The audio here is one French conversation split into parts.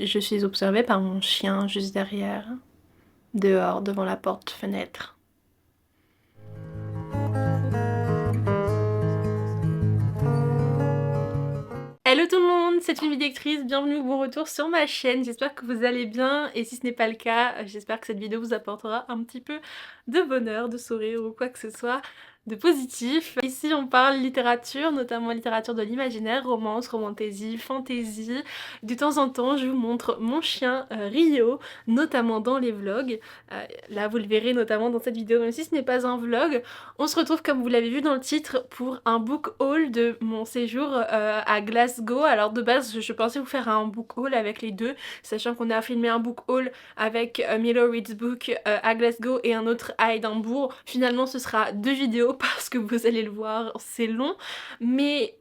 Je suis observée par mon chien juste derrière, dehors, devant la porte-fenêtre. Hello tout le monde, c'est une vidéoctrice, bienvenue ou bon retour sur ma chaîne, j'espère que vous allez bien et si ce n'est pas le cas, j'espère que cette vidéo vous apportera un petit peu de bonheur, de sourire ou quoi que ce soit de positif. Ici on parle littérature, notamment littérature de l'imaginaire, romance, romantasy, fantasy. De temps en temps je vous montre mon chien Rio, notamment dans les vlogs. Là vous le verrez notamment dans cette vidéo, même si ce n'est pas un vlog. On se retrouve comme vous l'avez vu dans le titre pour un book haul de mon séjour à Glasgow. Alors de base je pensais vous faire un book haul avec les deux, sachant qu'on a filmé un book haul avec Milo Reads Book à Glasgow et un autre à Édimbourg. Finalement ce sera 2 vidéos parce que vous allez le voir, c'est long, mais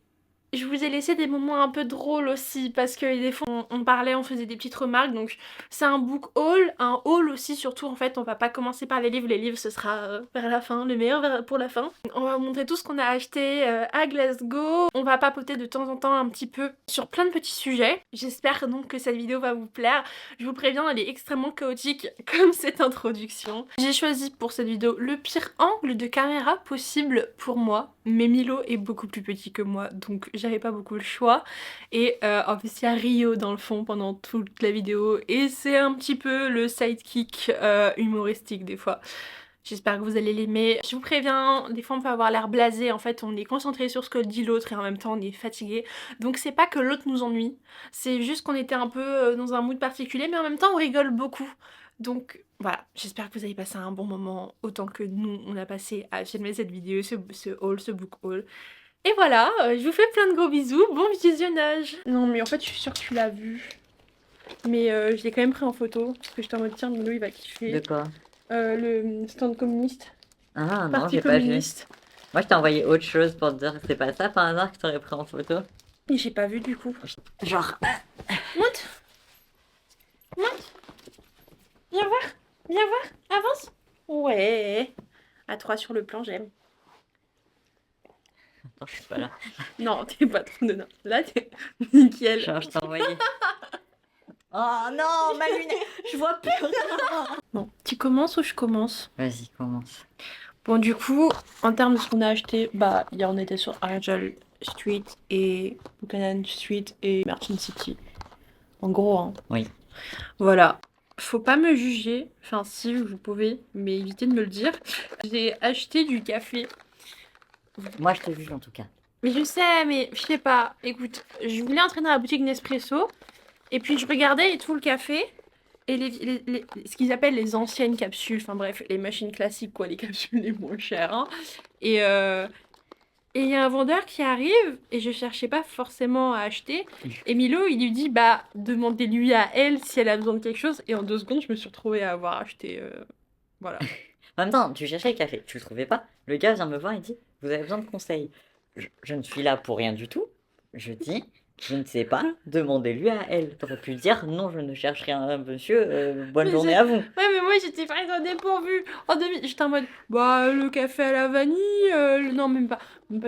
je vous ai laissé des moments un peu drôles aussi parce que des fois on parlait, on faisait des petites remarques, donc c'est un book haul, un haul aussi surtout en fait. On va pas commencer par les livres ce sera vers la fin, le meilleur pour la fin. On va vous montrer tout ce qu'on a acheté à Glasgow, on va papoter de temps en temps un petit peu sur plein de petits sujets. J'espère donc que cette vidéo va vous plaire. Je vous préviens, elle est extrêmement chaotique comme cette introduction. J'ai choisi pour cette vidéo le pire angle de caméra possible pour moi, mais Milo est beaucoup plus petit que moi donc j'avais pas beaucoup le choix. Et en plus il y a Rio dans le fond pendant toute la vidéo et c'est un petit peu le sidekick humoristique des fois. J'espère que vous allez l'aimer. Je vous préviens, des fois on peut avoir l'air blasé, en fait on est concentré sur ce que dit l'autre et en même temps on est fatigué. Donc c'est pas que l'autre nous ennuie, c'est juste qu'on était un peu dans un mood particulier, mais en même temps on rigole beaucoup. Donc voilà, j'espère que vous avez passé un bon moment autant que nous on a passé à filmer cette vidéo, ce book haul. Et voilà, je vous fais plein de gros bisous, bon visionnage. Non mais en fait je suis sûre que tu l'as vu, mais je l'ai quand même pris en photo, parce que j'étais en mode tiens Milo il va kiffer. De quoi? Le stand communiste. Ah non, Parti j'ai pas vu. communiste. Moi, je t'ai envoyé autre chose pour te dire que c'est pas ça par hasard que t'aurais pris en photo. Et j'ai pas vu du coup. Genre, Monte, monte, viens voir, viens voir, avance. Ouais, à 3 sur le plan j'aime. attends, je suis pas là. Non, t'es pas trop dedans. Là t'es nickel. Genre, je t'ai envoyé. Oh non, ma lunette, je vois plus rien. Bon, tu commences ou je commence? Vas-y, commence. Bon du coup, en termes de ce qu'on a acheté, bah on était sur Argyle Street et Buchanan Street et Merchant City. En gros, hein. Oui. Voilà. Faut pas me juger, enfin si vous pouvez, mais évitez de me le dire. J'ai acheté du café. Moi, je te juge en tout cas. Mais je sais, mais je sais pas. Écoute, je voulais entrer dans la boutique Nespresso et puis je regardais tout le café et ce qu'ils appellent les anciennes capsules, enfin bref, les machines classiques quoi, les capsules les moins chères. Hein. Et il y a un vendeur qui arrive et je cherchais pas forcément à acheter. Et Milo, il lui dit bah demandez-lui à elle si elle a besoin de quelque chose. Et en 2 secondes, je me suis retrouvée à avoir acheté. Voilà. En même temps, tu cherchais le café, tu le trouvais pas. Le gars vient me voir et dit, vous avez besoin de conseils. Je ne suis là pour rien du tout. Je dis, je ne sais pas, demandez-lui à elle. T'aurais pu dire, non, je ne cherche rien, monsieur, bonne Mais journée à vous. ouais, mais moi j'étais prise au dépourvu. En demi, j'étais en mode bah le café à la vanille, non même pas,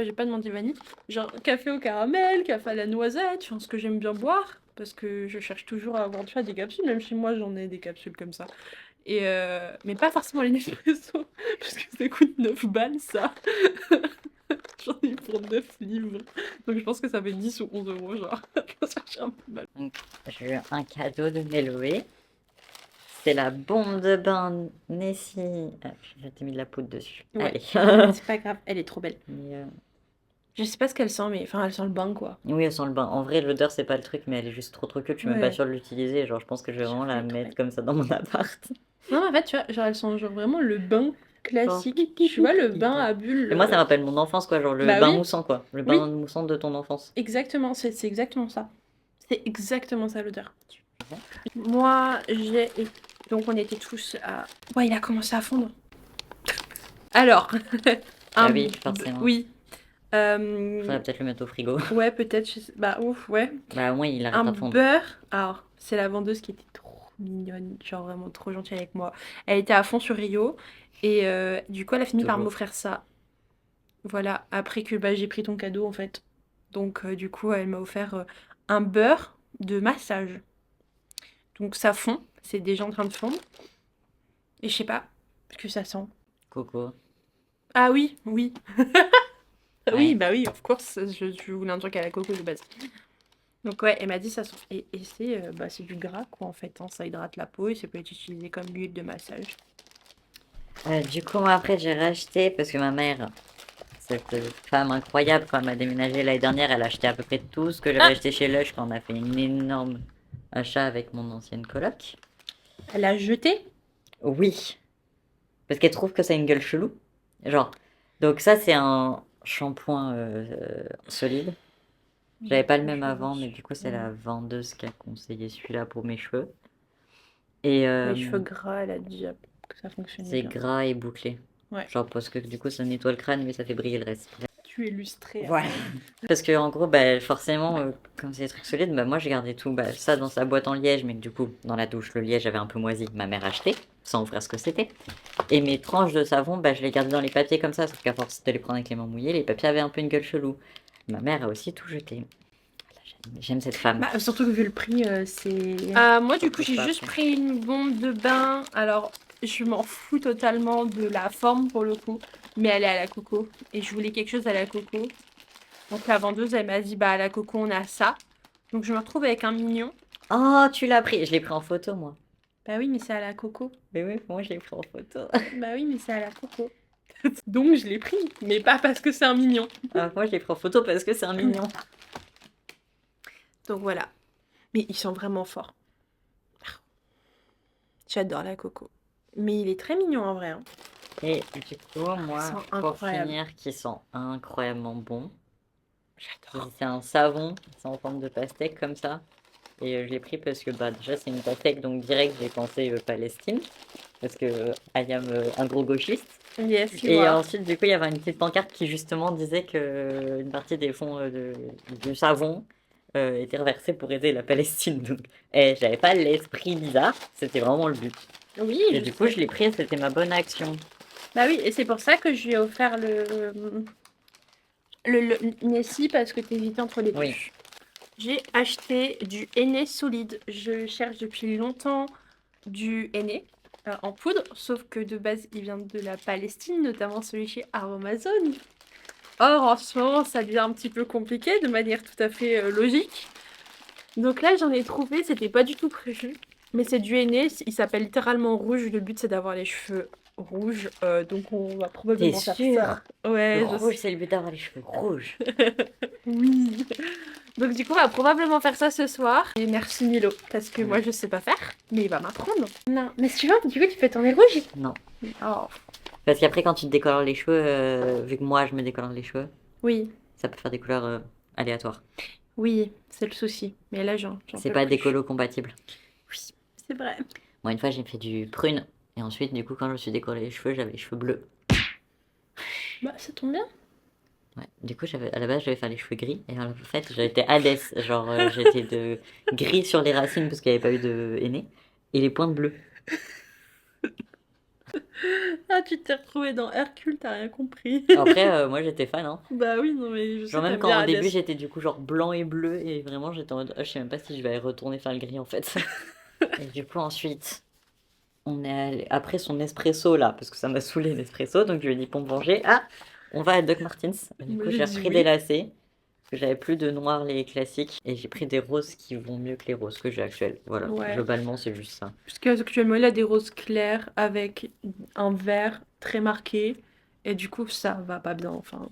j'ai pas demandé vanille. Genre café au caramel, café à la noisette, enfin, ce que j'aime bien boire parce que je cherche toujours à avoir tu vois, des capsules, même chez moi j'en ai des capsules comme ça. Et mais pas forcément les Nespresso parce que ça coûte 9 balles ça. J'en ai pour 9 livres. Donc je pense que ça fait 10 ou 11 euros genre. Ça fait un peu mal. Donc, j'ai eu un cadeau de Méloé. C'est la bombe de bain Nessie. Ah, j'ai mis de la poudre dessus. Ouais. Allez. C'est pas grave, elle est trop belle. Mais, Je sais pas ce qu'elle sent, mais enfin, elle sent le bain, quoi. oui, elle sent le bain. En vrai, l'odeur, c'est pas le truc, mais elle est juste trop cool. Je suis même pas Ouais. sûre de l'utiliser. Genre, je pense que je vais vraiment la Elle est trop mettre belle. comme ça dans mon appart. Non, mais en fait, tu vois, genre, elle sent genre vraiment le bain classique. Tu vois, le bain à bulles. Et moi, ça rappelle mon enfance, quoi. Genre le Bah bain oui. moussant, quoi. Le Oui. bain moussant de ton enfance. Exactement, c'est exactement ça. C'est exactement ça l'odeur. Moi, j'ai. Donc, on était tous à. Ouais, il a commencé à fondre. Alors. Ah oui, forcément. Oui. Faudrait peut-être le mettre au frigo. Ouais, peut-être. Bah, ouf, ouais. Bah, au moins, il arrête Un pas de fondre. beurre. Alors, c'est la vendeuse qui était trop mignonne, genre vraiment trop gentille avec moi. Elle était à fond sur Rio et du coup, elle a fini par Toujours. m'offrir ça. Voilà, après que bah, j'ai pris ton cadeau en fait. Donc, du coup, elle m'a offert un beurre de massage. Donc ça fond, c'est déjà en train de fondre. Et je sais pas ce que ça sent. Coco. Ah oui, oui. Ouais. Oui, bah oui, of course, je voulais un truc à la coco de base. Donc ouais, elle m'a dit ça sent... Et c'est du gras quoi en fait, hein. Ça hydrate la peau et ça peut être utilisé comme l'huile de massage. Du coup, moi, après, j'ai racheté parce que ma mère, cette femme incroyable, quand elle m'a déménagé l'année dernière, elle a acheté à peu près tout ce que j'avais Ah, acheté chez Lush quand on a fait une énorme achat avec mon ancienne coloc. elle a jeté? Oui, parce qu'elle trouve que ça a une gueule chelou. Genre, donc ça, c'est un shampoing solide. J'avais pas le même avant, mais du coup, c'est la vendeuse qui a conseillé celui-là pour mes cheveux. Et Les cheveux gras, elle a dit que ça fonctionnait c'est bien. gras et bouclé. Ouais. Genre, parce que du coup, ça nettoie le crâne, mais ça fait briller le reste. Tu es lustrée. Voilà. Parce que en gros, bah, forcément, comme c'est des trucs solides, bah, moi j'ai gardé tout ça dans sa boîte en liège, mais que du coup, dans la douche, le liège avait un peu moisi. Ma mère a acheté, sans ouvrir ce que c'était. Et mes tranches de savon, bah, je les gardais dans les papiers comme ça, sauf qu'à force de les prendre avec les mains mouillées, les papiers avaient un peu une gueule chelou. Ma mère a aussi tout jeté. J'aime cette femme. Bah, surtout que vu le prix, c'est... moi, du coup, j'ai juste pris une bombe de bain. Alors, je m'en fous totalement de la forme pour le coup, mais elle est à la coco. Et je voulais quelque chose à la coco. Donc, la vendeuse, elle m'a dit, bah, à la coco, on a ça. Donc, je me retrouve avec un mignon. Oh, tu l'as pris. Je l'ai pris en photo, moi. Bah oui, mais c'est à la coco. Mais oui, moi je l'ai pris en photo. Bah oui, mais c'est à la coco. Donc, je l'ai pris, mais pas parce que c'est un mignon. Moi je l'ai pris en photo parce que c'est un mignon. Donc, voilà. Mais ils sont vraiment forts. J'adore la coco. Mais il est très mignon en vrai, hein. Et du coup, moi, Ils sont pour incroyables. finir, qui sont incroyablement bons. J'adore. C'est un savon, c'est en forme de pastèque comme ça. Et je l'ai pris parce que bah, déjà c'est une pastèque, donc direct j'ai pensé Palestine. Parce que I am un gros gauchiste. Yes, you Et are. ensuite, du coup, il y avait une petite pancarte qui justement disait que une partie des fonds du savon était reversée pour aider la Palestine. Donc, j'avais pas l'esprit bizarre, c'était vraiment le but. Oui, Et je du coup, sais. je l'ai pris et c'était ma bonne action. Bah oui, et c'est pour ça que je lui ai offert le Nessie parce que t'hésitais entre les deux. Oui. J'ai acheté du henné solide. Je cherche depuis longtemps du henné en poudre, sauf que de base il vient de la Palestine, notamment celui chez Aromazone. Or en ce moment ça devient un petit peu compliqué de manière tout à fait logique. Donc là j'en ai trouvé, c'était pas du tout prévu, mais c'est du henné, il s'appelle littéralement rouge. Le but c'est d'avoir les cheveux rouges, donc on va probablement T'es faire sûre? ça. Ouais, Le je rouge, sais. c'est le but d'avoir les cheveux rouges. Oui. Donc du coup, on va probablement faire ça ce soir. Et merci Milo, parce que moi je sais pas faire, mais il va m'apprendre. Non, mais si tu veux, du coup, tu fais tourner le rouge. Non. Oh. Parce qu'après, quand tu te décolores les cheveux, vu que moi je me décolore les cheveux, Oui, ça peut faire des couleurs aléatoires. oui, c'est le souci. Mais là, j'en C'est peux pas plus. décolo compatible. Oui, c'est vrai. Moi, une fois, j'ai fait du prune. Et ensuite, du coup, quand je me suis décoloré les cheveux, j'avais les cheveux bleus. Bah, ça tombe bien. Ouais. Du coup, à la base, j'avais fait les cheveux gris. Et en fait, j'étais Hadès. Genre, j'étais de gris sur les racines parce qu'il n'y avait pas eu de henné. Et les pointes bleues. Ah, tu t'es retrouvée dans Hercule, t'as rien compris. Après, moi, j'étais fan. Hein. Bah oui, non, mais je sais, Genre, même t'aimes quand bien au début, Hades. j'étais du coup genre blanc et bleu. Et vraiment, j'étais en mode, je sais même pas si je vais retourner faire le gris en fait. Et du coup, ensuite, on est allé après son espresso là, parce que ça m'a saoulé l'espresso, donc je lui ai dit pour me venger, on va à Doc Martens. Du Moi, coup, j'ai j'ai dit repris oui. des lacets, parce que j'avais plus de noir les classiques, et j'ai pris des roses qui vont mieux que les roses que j'ai actuelles. Voilà, Ouais. globalement, c'est juste ça. Parce qu'actuellement, il a des roses claires avec un vert très marqué. Et du coup, ça va pas bien. Enfin,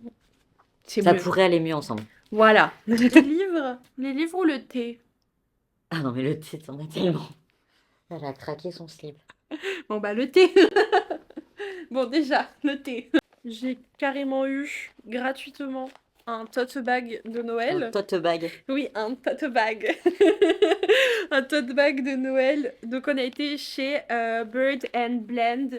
c'est Ça mieux. pourrait aller mieux ensemble. Voilà. Les livres ou le thé? Ah non, mais le thé, t'en as tellement. Elle a craqué son slip. Bon, bah, le thé. Bon, déjà, le thé. J'ai carrément eu gratuitement un tote bag de Un Noël. tote bag. Oui, un tote bag. Un tote bag de Noël. Donc, on a été chez Bird and Blend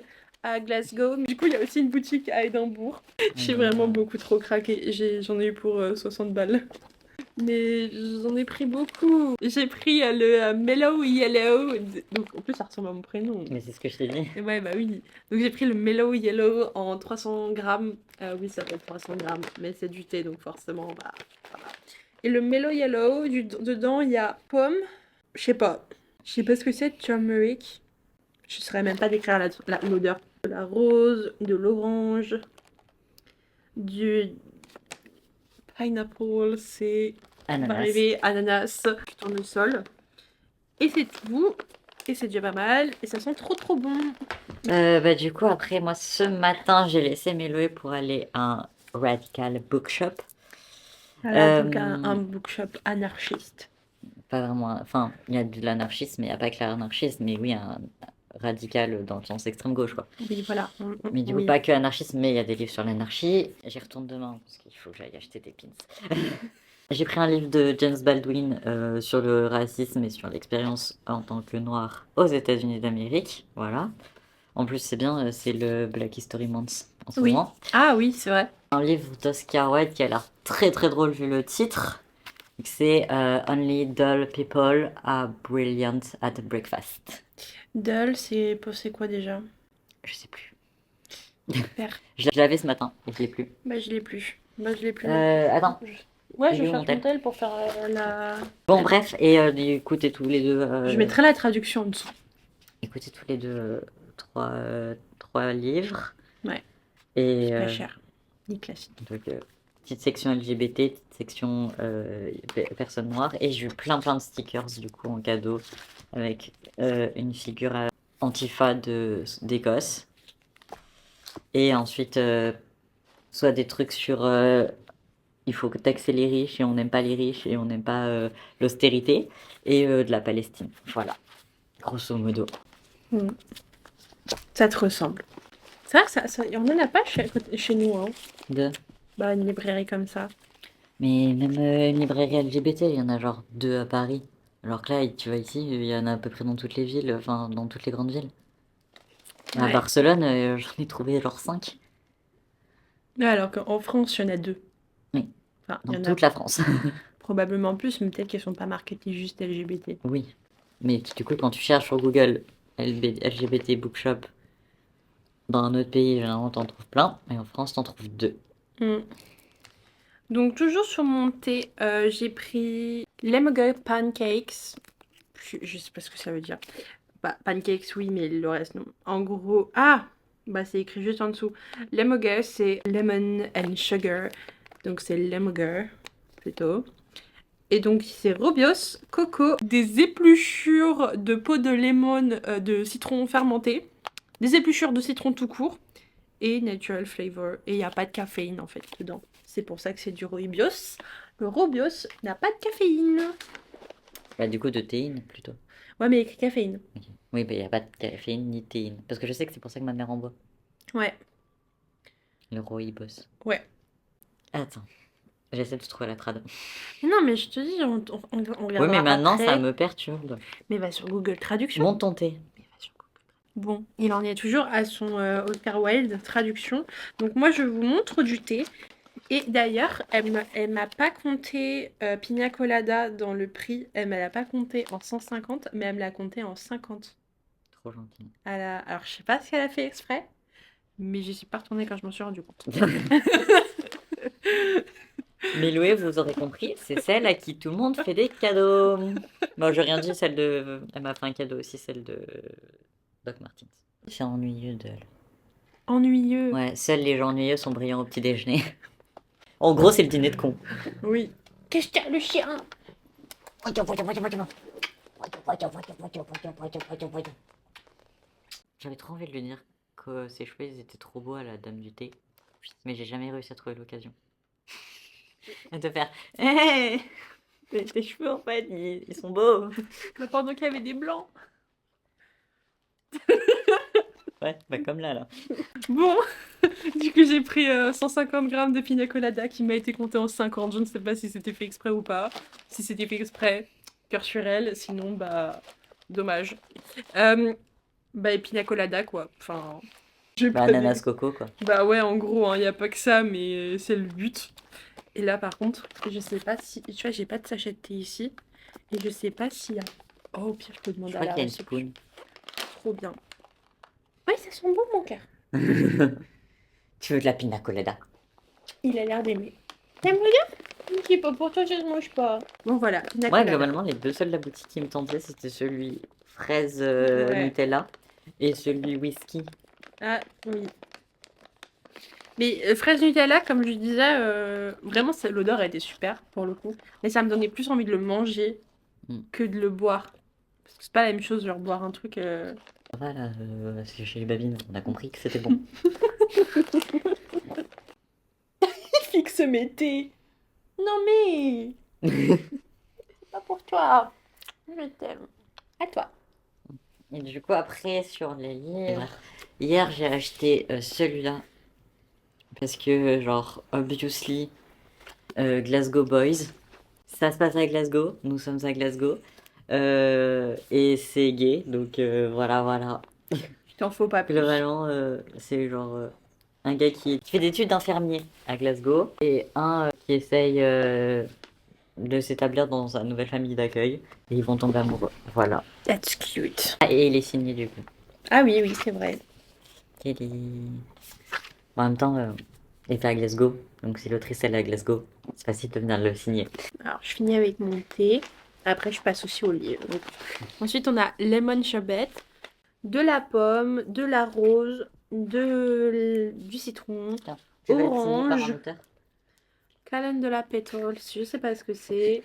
à Glasgow. Du coup, il y a aussi une boutique à Édimbourg. J'ai vraiment beaucoup trop craqué. J'en ai eu pour 60 balles. Mais j'en ai pris beaucoup. J'ai pris le Mellow Yellow. Donc en plus ça ressemble à mon prénom. Mais c'est ce que je t'ai dit. Et ouais, bah oui. Donc j'ai pris le Mellow Yellow en 300 grammes. Oui, ça fait 300 grammes, mais c'est du thé, donc forcément, bah, voilà. Et le Mellow Yellow, dedans, il y a pomme, je sais pas. Je sais pas ce que c'est, turmeric. Je saurais même pas décrire l'odeur. De la rose, de l'orange, du pineapple, c'est... On va Ananas. arriver, ananas, du tournesol. Et c'est tout. Et c'est déjà pas mal. Et ça sent trop trop bon. Bah, du coup, après, moi, ce matin, j'ai laissé Méloé pour aller à un Radical Bookshop. Voilà, donc un Euh, bookshop anarchiste. Pas vraiment. Enfin, il y a de l'anarchisme, mais il n'y a pas que l'anarchisme, mais oui, un radical dans le sens extrême gauche, quoi. Oui, voilà. Mais du coup, Oui. pas que anarchisme, mais il y a des livres sur l'anarchie. J'y retourne demain, parce qu'il faut que j'aille acheter des pins. J'ai pris un livre de James Baldwin sur le racisme et sur l'expérience en tant que noir aux États-Unis d'Amérique. Voilà. En plus, c'est bien, c'est le Black History Month en ce Oui. moment. Ah oui, c'est vrai. Un livre d'Oscar Wilde qui a l'air très très drôle vu le titre. C'est Only Dull People are Brilliant at Breakfast. Dull, c'est quoi déjà? Je sais plus. Super. Je l'avais ce matin et je l'ai plus. Bah, je l'ai plus. Bah, je l'ai plus. Attends. Ouais, Il je est où, cherche mon tel mon tel pour faire la... Bon, bref, et écoutez tous les deux. Je mettrai la traduction en dessous. Écoutez tous les deux trois livres. Ouais. Et C'est pas cher. Ni classique. donc, petite section LGBT, petite section personnes noires. Et j'ai eu plein de stickers du coup en cadeau avec une figure Antifa d'Écosse. Et ensuite, soit des trucs sur il faut taxer les riches et on n'aime pas les riches et on n'aime pas l'austérité. Et de la Palestine. Voilà, grosso modo. Ça te ressemble. C'est vrai que ça, on en a pas chez nous, hein. Bah, une librairie comme ça. Mais même une librairie LGBT, il y en a genre 2 à Paris. Alors que là, tu vois ici, il y en a à peu près dans toutes les villes, enfin dans toutes les grandes villes. À Ouais. Barcelone, j'en ai trouvé genre 5. Alors qu'en France, il y en a 2. Oui, Enfin, il dans y en a toute la France. probablement plus, mais peut-être qu'elles sont pas marketées juste LGBT. Oui. Mais du coup, quand tu cherches sur Google LGBT Bookshop dans un autre pays, généralement t'en trouves plein. Et en France, t'en trouves 2. Donc, toujours sur mon thé, j'ai pris Lemon Pancakes. Je sais pas ce que ça veut dire. Bah, pancakes, oui, mais le reste, non. En gros, bah, c'est écrit juste en dessous. Lemon, c'est lemon and sugar. Donc, c'est lemon plutôt. Et donc, c'est Robios, coco, des épluchures de peau de lemon, de citron fermenté, des épluchures de citron tout court et natural flavor. Et il n'y a pas de caféine en fait dedans. C'est pour ça que c'est du Robios. Le Robios n'a pas de caféine. Bah, du coup, de théine plutôt. Ouais, mais il y a écrit caféine. Ok. Oui, bah, il n'y a pas de caféine ni de théine. Parce que je sais que c'est pour ça que ma mère en boit. Ouais, Le rooibos. ouais. Attends, j'essaie de trouver la trad. Non, mais je te dis, on Oui, regardera mais maintenant, après. ça me perturbe. Mais va sur Google Traduction. Monte ton thé. Mais va sur Google. Bon, il en est toujours à son Oscar Wilde traduction. Donc moi, je vous montre du thé. Et d'ailleurs, elle m'a pas compté Pina Colada dans le prix. Elle me l'a pas compté en 150, mais elle me l'a compté en 50. Trop gentil. Alors, je sais pas si elle a fait exprès, mais j'y suis pas retournée quand je m'en suis rendu compte. Mais Loué, vous aurez compris, c'est celle à qui tout le monde fait des cadeaux. Bon, j'ai rien dit, celle de... Elle m'a fait un cadeau aussi, celle de Doc Martens. C'est ennuyeux d'elle. Ennuyeux. Ouais, seuls les gens ennuyeux sont brillants au petit déjeuner. En gros, c'est le dîner de con. Oui. Qu'est-ce qu'il y a, le chien? J'avais trop envie de lui dire que ses cheveux ils étaient trop beaux à la dame du thé. Mais j'ai jamais réussi à trouver l'occasion. Et de faire hé, tes cheveux en fait, ils sont beaux. Pendant qu'il y avait des blancs. Ouais, bah comme là. Bon, du coup j'ai pris 150 grammes de pina colada qui m'a été compté en 50. Je ne sais pas si c'était fait exprès ou pas. Si c'était fait exprès, cœur sur elle. Sinon, bah, dommage. Bah, et pina colada quoi. Enfin, je Bah, prenais- ananas coco quoi. Bah ouais, en gros, il y a pas que ça, mais c'est le but. Et là, par contre, je sais pas si... Tu vois, j'ai pas de sachet de thé ici. Et je sais pas s'il y a... Oh, au pire, je peux demander Je à crois la qu'il y a une réception. spoon. Trop bien. Oui, ça sent bon, mon cœur. Tu veux de la pina colada? Il a l'air d'aimer. T'aimes bien? Ok, pas pour toi, je ne mange pas. Bon, voilà. pina Moi, colada. globalement, les deux seuls de la boutique qui me tentaient, c'était celui fraise Ouais. Nutella et celui whisky. Ah, oui. Mais fraise Nutella, comme je disais, vraiment, l'odeur a été super pour le coup. Mais ça me donnait plus envie de le manger Mm. que de le boire. Parce que c'est pas la même chose, genre boire un truc. Voilà, parce que chez les babines, on a compris que c'était bon. Fixe mété. Non mais, pas pour toi. Je t'aime. À toi. Et du coup, après, sur les livres, hier, j'ai acheté celui-là. Parce que, genre, obviously, Glasgow Boys. Ça se passe à Glasgow, nous sommes à Glasgow. Et c'est gay, donc voilà, voilà. Je t'en faut pas plus. Globalement, c'est genre un gars qui fait des études d'infirmier à Glasgow et un qui essaye de s'établir dans sa nouvelle famille d'accueil. Et ils vont tomber amoureux. Voilà. That's cute. Ah, et il est signé du coup. Ah oui, oui, c'est vrai. Il est- En même temps, il est à Glasgow. Donc si l'autrice elle est à Glasgow, c'est facile de venir le signer. Alors, je finis avec mon thé. Après, je passe aussi au livre. Donc, ensuite, on a lemon sherbet, de la pomme, de la rose, du citron, Tiens, tu veux être signé par un orange, auteur? calendula petals, je sais pas ce que c'est.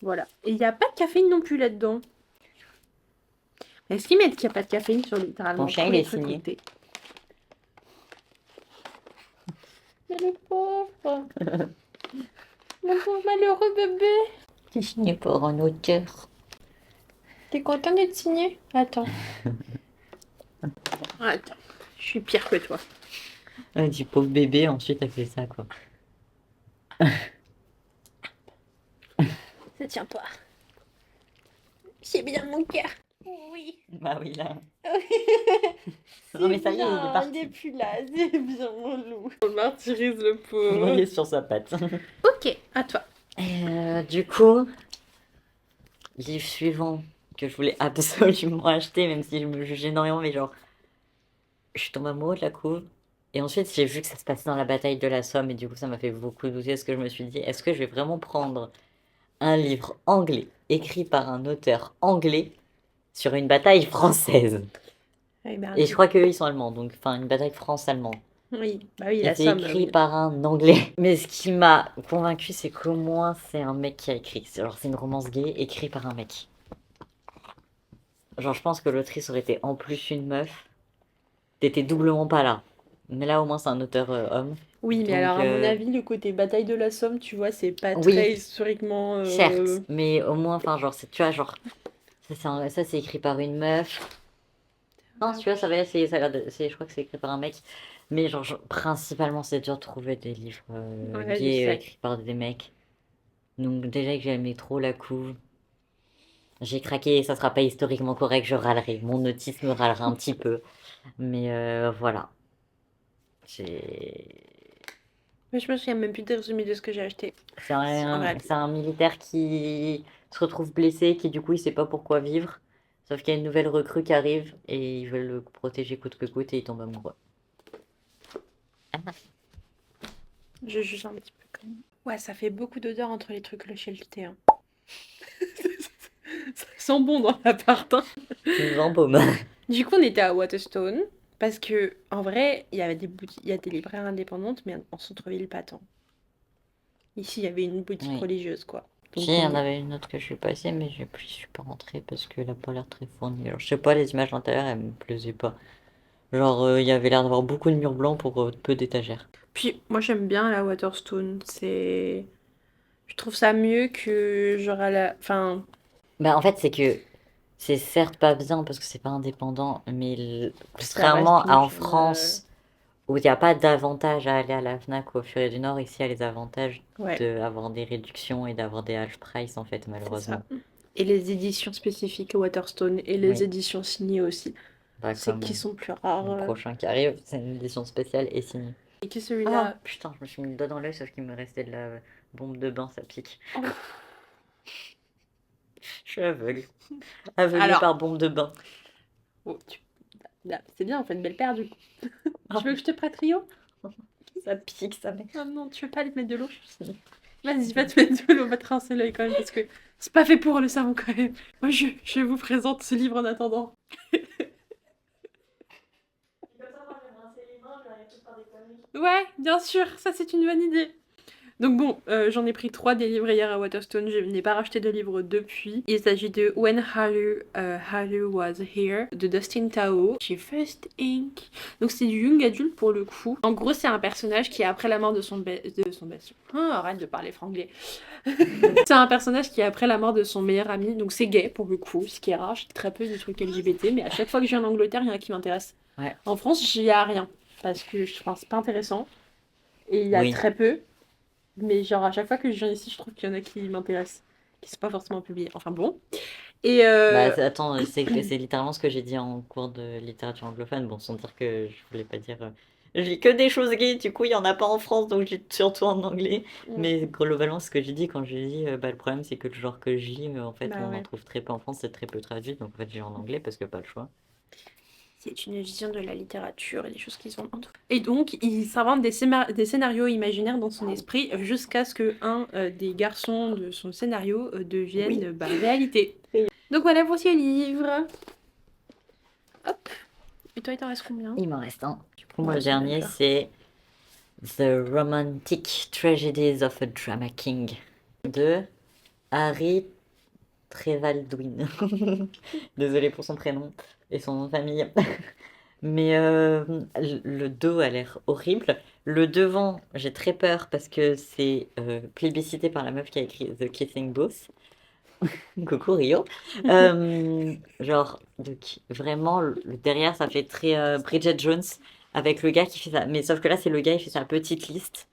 Voilà. Et il n'y a pas de caféine non plus là-dedans. Est-ce qu'ils mettent qu'il n'y a pas de caféine sur littéralement Ton chien, tous il les est trucs signé. au thé? Mais le pauvre. Mon pauvre malheureux bébé. C'est signé par un auteur. T'es content d'être signé? Attends. Attends. Je suis pire que toi. Du pauvre bébé, ensuite elle fait ça quoi. Ça tient pas. C'est bien mon cœur. Oui. Bah oui là. C'est Non mais ça y est, il est bien, parti. il est plus là, c'est bien mon loup. On martyrise le pauvre. Il est sur sa patte. Ok, à toi. Du coup, livre suivant que je voulais absolument acheter, même si je me juge énormément, mais genre, je suis tombée amoureux de la couve. Et ensuite, j'ai vu que ça se passait dans la bataille de la Somme, et du coup, ça m'a fait beaucoup douter, parce que je me suis dit, est-ce que je vais vraiment prendre un livre anglais, écrit par un auteur anglais, sur une bataille française? Allez, bah, Et je crois qu'eux, ils sont allemands, donc, enfin, une bataille France-Allemand. oui, bah oui, Et la c'est somme, écrit oui. par un anglais. Mais ce qui m'a convaincu, c'est qu'au moins, c'est un mec qui a écrit. Genre, c'est une romance gay écrite par un mec. Genre, je pense que l'autrice aurait été en plus une meuf. T'étais doublement pas là. Mais là, au moins, c'est un auteur homme. Oui, mais Donc, alors à mon avis, le côté bataille de la Somme, tu vois, c'est pas oui, très historiquement. certes. Mais au moins, enfin, genre, tu vois, genre, ça, c'est écrit par une meuf. Non, tu vois, ça va, ça a l'air je crois que c'est écrit par un mec. Mais genre, principalement, c'est dur de trouver des livres Ouais, je gays sais. écrits par des mecs. Donc, déjà que j'aimais trop la couve. J'ai craqué, ça sera pas historiquement correct, je râlerai. Mon autisme râlera un petit peu. Mais voilà. J'ai... Mais je me souviens même plus des résumés de ce que j'ai acheté. C'est En un, vrai. c'est un militaire qui se retrouve blessé, qui du coup il sait pas pourquoi vivre. Sauf qu'il y a une nouvelle recrue qui arrive et ils veulent le protéger coûte que coûte et il tombe amoureux. Je juge un petit peu quand même. Ouais, ça fait beaucoup d'odeur entre les trucs chez le thé. Hein. Ça sent bon dans l'appart. Hein. Tu nous embaumes. Du coup, on était à Waterstone. Parce que, en vrai, il y avait des boutiques, il y a des libraires indépendantes, mais en centre-ville, pas tant. Ici, il y avait une boutique Oui. religieuse, quoi. Donc, Si, il y en avait une autre que je suis passée, mais je suis pas rentrée parce qu'elle a pas l'air très fournie. Alors, je sais pas, les images d'intérieur, elles me plaisaient pas. Genre, il y avait l'air d'avoir beaucoup de murs blancs pour peu d'étagères. Puis, moi, j'aime bien la Waterstone. C'est... Je trouve ça mieux que, genre, à la... Enfin, Bah, en fait, c'est que c'est certes pas bien parce que c'est pas indépendant, mais ça reste contrairement à une... en France où il n'y a pas d'avantage à aller à la Fnac ou au Furet du Nord, ici, il y a les avantages Ouais, d'avoir des réductions et d'avoir des half price en fait, c'est ça. malheureusement. Et les éditions spécifiques à Waterstone et les Oui, éditions signées aussi. bah C'est comme qui sont plus le rares. prochain qui arrive, c'est une édition spéciale et signée. Et qui Ah celui-là? putain, je me suis mis le doigt dans l'œil sauf qu'il me restait de la bombe de bain, ça pique. Oh. Je suis aveugle. Aveuglée Alors, par bombe de bain. oh, là, c'est bien, on fait une belle paire du coup. Ah, Tu veux que je te prête Rio? ça pique, ça met. Ah non, tu veux pas aller te mettre de l'eau? Vas-y, va te mettre de l'eau, va te rincer l'œil quand même, parce que c'est pas fait pour le savon quand même. Moi, je vous présente ce livre en attendant. Ouais, bien sûr, ça c'est une bonne idée. Donc bon, j'en ai pris 3 des livres hier à Waterstone, je n'ai pas racheté de livres depuis. Il s'agit de When Haru Was Here de Dustin Tao, chez First Ink. Donc c'est du young adulte pour le coup. En gros, c'est un personnage qui après la mort de son best... arrête de parler franglais. C'est un personnage qui après la mort de son meilleur ami, donc c'est gay pour le coup, ce qui est rare, j'ai très peu de trucs LGBT, mais à chaque fois que je viens en Angleterre, il y en a qui m'intéressent. Ouais. En France, il y a rien, parce que je pense pas intéressant. Et il y a Oui. très peu. Mais genre à chaque fois que je viens ici, je trouve qu'il y en a qui m'intéressent, qui sont pas forcément publiés. Enfin bon. Et Bah, attends, c'est littéralement ce que j'ai dit en cours de littérature anglophone. Bon, sans dire que je voulais pas dire. Je lis que des choses gays, du coup, il y en a pas en France, donc j'ai surtout en anglais. Mais globalement, ce que j'ai dit quand j'ai dit, bah, le problème, c'est que le genre que je lis, en fait, Bah on en ouais. trouve très peu en France, c'est très peu traduit, donc en fait, j'ai en anglais parce que pas le choix. C'est une vision de la littérature et des choses qui sont entre. Et donc, il s'invente des scénarios imaginaires dans son esprit jusqu'à ce que un des garçons de son scénario devienne réalité. Oui. Donc voilà pour ce livre. Hop. Et toi, il t'en reste combien? Il m'en reste un. Du coup, moi, Ouais, le c'est le même dernier, cas. c'est The Romantic Tragedies of a Drama King de Harry Trevaldwin. Désolée pour son prénom et son nom de famille. Mais le dos a l'air horrible. Le devant, j'ai très peur parce que c'est plébiscité par la meuf qui a écrit The Kissing Booth. Coucou Rio. Genre, donc, vraiment, le derrière, ça fait très Bridget Jones avec le gars qui fait ça. Mais sauf que là, c'est le gars, il fait sa petite liste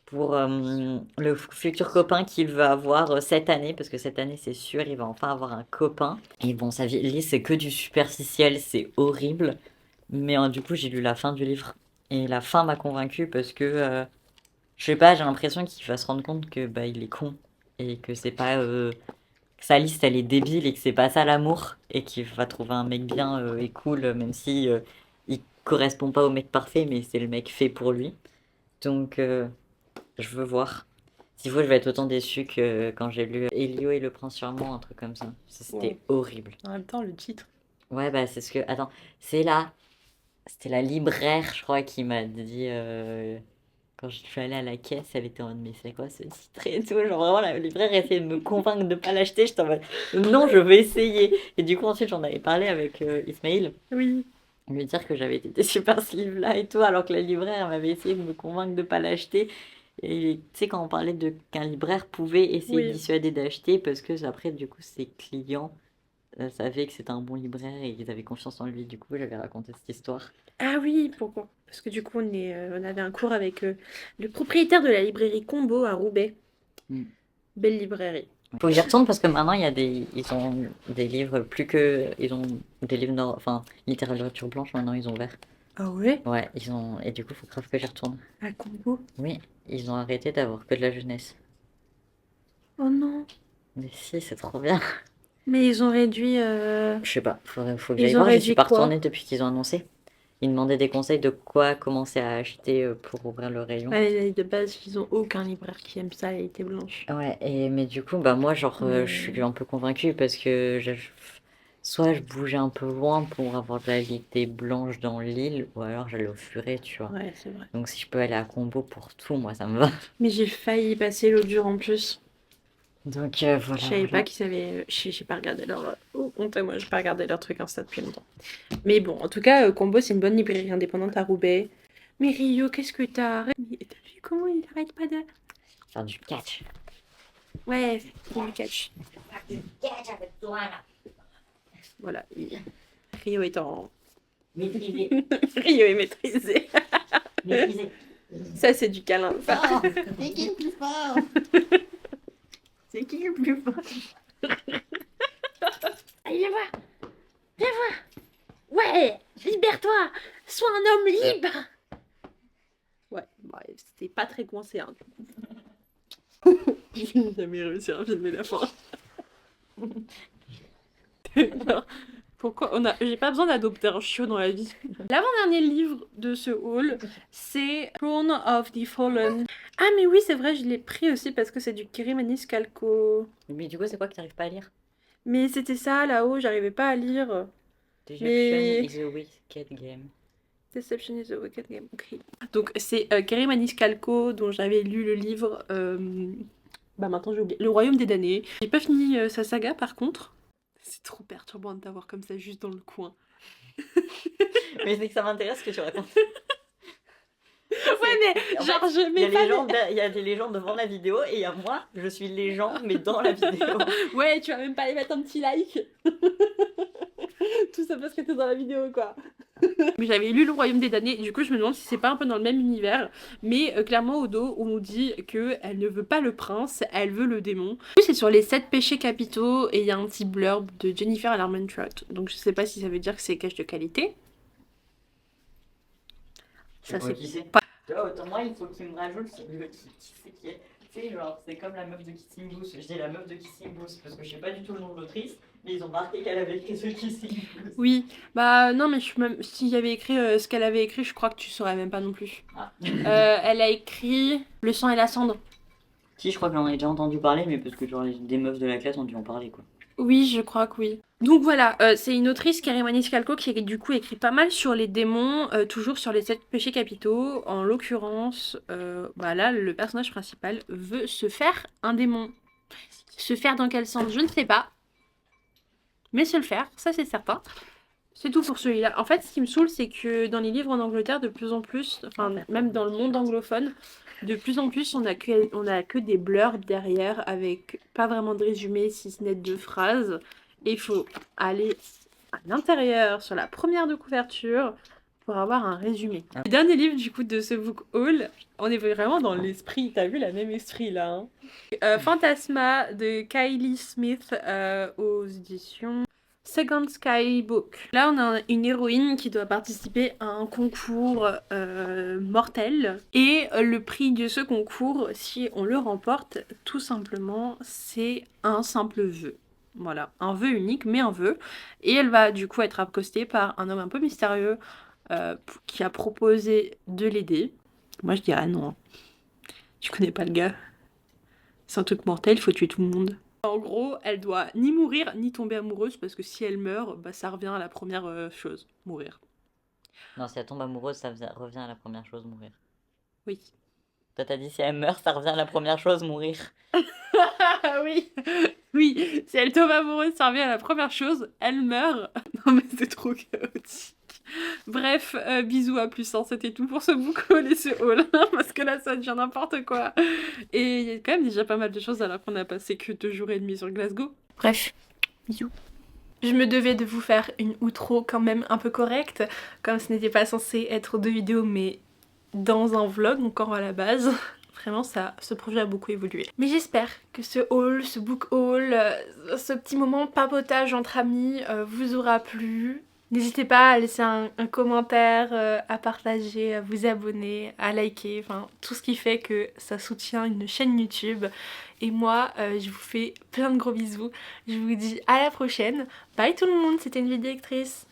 pour le futur copain qu'il va avoir cette année, parce que cette année, c'est sûr, il va enfin avoir un copain. Et bon, sa vie, c'est que du superficiel, c'est horrible. Mais du coup, j'ai lu la fin du livre. Et la fin m'a convaincue parce que, je sais pas, j'ai l'impression qu'il va se rendre compte que bah, il est con. Et que c'est pas. Que sa liste, elle est débile et que c'est pas ça l'amour. Et qu'il va trouver un mec bien et cool, même si il correspond pas au mec parfait, mais c'est le mec fait pour lui. Donc, je veux voir. S'il faut, je vais être autant déçu que quand j'ai lu Elio et le prince charmant, un truc comme ça. C'était horrible. En même temps, le titre. Ouais, bah c'est ce que. Attends, c'est là. C'était la libraire, je crois, qui m'a dit. Quand je suis allée à la caisse, elle était en mode, mais c'est quoi ce titre et tout. Genre vraiment, la libraire essayait de me convaincre de pas l'acheter. J'étais en mode, non, je vais essayer. Et du coup, ensuite, j'en avais parlé avec Ismaël. Oui. Lui dire que j'avais été déçue par ce livre-là et tout, alors que la libraire m'avait essayé de me convaincre de pas l'acheter. Et tu sais, quand on parlait de qu'un libraire pouvait essayer de Oui. dissuader d'acheter, parce que après, du coup, ses clients savaient que c'était un bon libraire et qu'ils avaient confiance en lui. Du coup, j'avais raconté cette histoire. Ah oui, pourquoi? Parce que du coup, on avait un cours avec le propriétaire de la librairie Combo à Roubaix. Mm. Belle librairie. Faut que j'y retourne parce que maintenant ils ont des livres plus que, ils ont des livres, enfin, littérature blanche maintenant ils ont ouvert. Ah ouais? Ouais, et du coup faut grave que j'y retourne. À Combo? Oui, ils ont arrêté d'avoir que de la jeunesse. Oh non. Mais si, c'est trop bien. Mais ils ont réduit. Je sais pas, faut que Ils j'aille ont voir, j'y réduit suis pas quoi? retournée depuis qu'ils ont annoncé. Ils demandaient des conseils de quoi commencer à acheter pour ouvrir le rayon. Ouais, de base, ils ont aucun libraire qui aime ça, elle était blanche. Ouais, mais du coup, bah moi, genre, je suis un peu convaincue parce que soit je bougeais un peu loin pour avoir de la lité blanche dans l'île, ou alors j'allais au furet, tu vois. Ouais, c'est vrai. Donc si je peux aller à Combo pour tout, moi, ça me va. Mais j'ai failli y passer l'autre jour en plus. Donc Je voilà. savais pas qu'ils avaient. J'ai pas regardé leur. Oh, honte à moi, j'ai pas regardé leur truc Insta depuis longtemps. Mais bon, en tout cas, Combo, c'est une bonne librairie indépendante à Roubaix. Mais Rio, qu'est-ce que t'as? Mais t'as vu comment il arrête pas de. Faire du catch. Ouais, il me catch. Du catch avec toi, là. Voilà. Rio est en. Maîtriser. Rio est maîtrisé. Maîtriser. Ça, c'est du câlin. Ça. Oh, c'est qui le plus fort? C'est qui le plus fort? Allez, viens voir. Viens voir. Ouais, libère-toi. Sois un homme libre. Ouais, bah, c'était pas très coincé. Hein. J'ai jamais réussi à filmer la fin. Alors, Pourquoi j'ai pas besoin d'adopter un chiot dans la vie. L'avant-dernier livre de ce haul, c'est Throne of the Fallen. Ah mais oui, c'est vrai, je l'ai pris aussi parce que c'est du Kerry Maniscalco. Mais du coup, c'est quoi que t'arrives pas à lire? Mais c'était ça là-haut, j'arrivais pas à lire. Deception Mais- is a wicked game. Deception is a wicked game. Ok. Donc c'est Kerry Maniscalco dont j'avais lu le livre. Bah maintenant j'ai oublié. Le Royaume des damnés. J'ai pas fini sa saga par contre. C'est trop perturbant de t'avoir comme ça juste dans le coin. Mais c'est que ça m'intéresse ce que tu racontes. Ouais mais En genre je Il y mets a pas les gens, il y a des gens devant la vidéo et il y a moi, je suis les gens, mais dans la vidéo. Ouais, tu vas même pas aller mettre un petit like. Tout ça parce que t'es dans la vidéo, quoi. Mais j'avais lu Le Royaume des damnés, du coup je me demande si c'est pas un peu dans le même univers. Mais clairement au dos, on nous dit qu'elle ne veut pas le prince, elle veut le démon. C'est sur les 7 péchés capitaux et il y a un petit blurb de Jennifer Larmentrout. Donc je sais pas si ça veut dire que c'est cache de qualité. Ça c'est qui c'est. Tu vois, autant moi, il faut qu'il me rajoute le qui c'est qui est. Tu sais, genre, c'est comme la meuf de Kissing Booth. Je dis la meuf de Kissing Booth parce que je sais pas du tout le nom de l'autrice, mais ils ont marqué qu'elle avait écrit ce Kissing Booth. Oui, bah non mais s'il y avait écrit ce qu'elle avait écrit, je crois que tu saurais même pas non plus. Ah. Elle a écrit Le sang et la cendre. Si, je crois que j'en ai déjà entendu parler, mais parce que genre des meufs de la classe ont dû en parler quoi. Oui, je crois que oui. Donc voilà, c'est une autrice, Kerry Maniscalco, qui du coup écrit pas mal sur les démons, toujours sur les 7 péchés capitaux. En l'occurrence, bah là, le personnage principal veut se faire un démon. Se faire dans quel sens, je ne sais pas. Mais se le faire, ça c'est certain. C'est tout pour celui-là. En fait, ce qui me saoule, c'est que dans les livres en Angleterre, de plus en plus, enfin même dans le monde anglophone, de plus en plus, on a que des blurbs derrière avec pas vraiment de résumé, si ce n'est 2 phrases. Et il faut aller à l'intérieur, sur la première de couverture, pour avoir un résumé. Le dernier livre du coup de ce book haul, on est vraiment dans l'esprit, t'as vu la même esprit là hein. Phantasma de Kylie Smith aux éditions Second Sky Book. Là, on a une héroïne qui doit participer à un concours mortel. Et le prix de ce concours, si on le remporte, tout simplement, c'est un simple vœu. Voilà, un vœu unique, mais un vœu. Et elle va du coup être accostée par un homme un peu mystérieux qui a proposé de l'aider. Moi, je dirais non. Tu connais pas le gars. C'est un truc mortel, il faut tuer tout le monde. En gros, elle doit ni mourir ni tomber amoureuse parce que si elle meurt, bah ça revient à la première chose, mourir. Non, si elle tombe amoureuse, ça revient à la première chose, mourir. Oui. Toi, t'as dit si elle meurt, ça revient à la première chose, mourir. Oui, oui, si elle tombe amoureuse, ça revient à la première chose, elle meurt. Non mais c'est trop chaotique. Bref, bisous, à plus, hein. C'était tout pour ce book haul et ce haul, parce que là ça devient n'importe quoi. Et il y a quand même déjà pas mal de choses alors qu'on a passé que 2 jours et demi sur Glasgow. Bref, bisous. Je me devais de vous faire une outro quand même un peu correcte, comme ce n'était pas censé être 2 vidéos mais dans un vlog encore à la base. Vraiment, ce projet a beaucoup évolué. Mais j'espère que ce haul, ce book haul, ce petit moment de papotage entre amis vous aura plu. N'hésitez pas à laisser un commentaire, à partager, à vous abonner, à liker, enfin tout ce qui fait que ça soutient une chaîne YouTube. Et moi, je vous fais plein de gros bisous. Je vous dis à la prochaine. Bye tout le monde, c'était une vidéo actrice.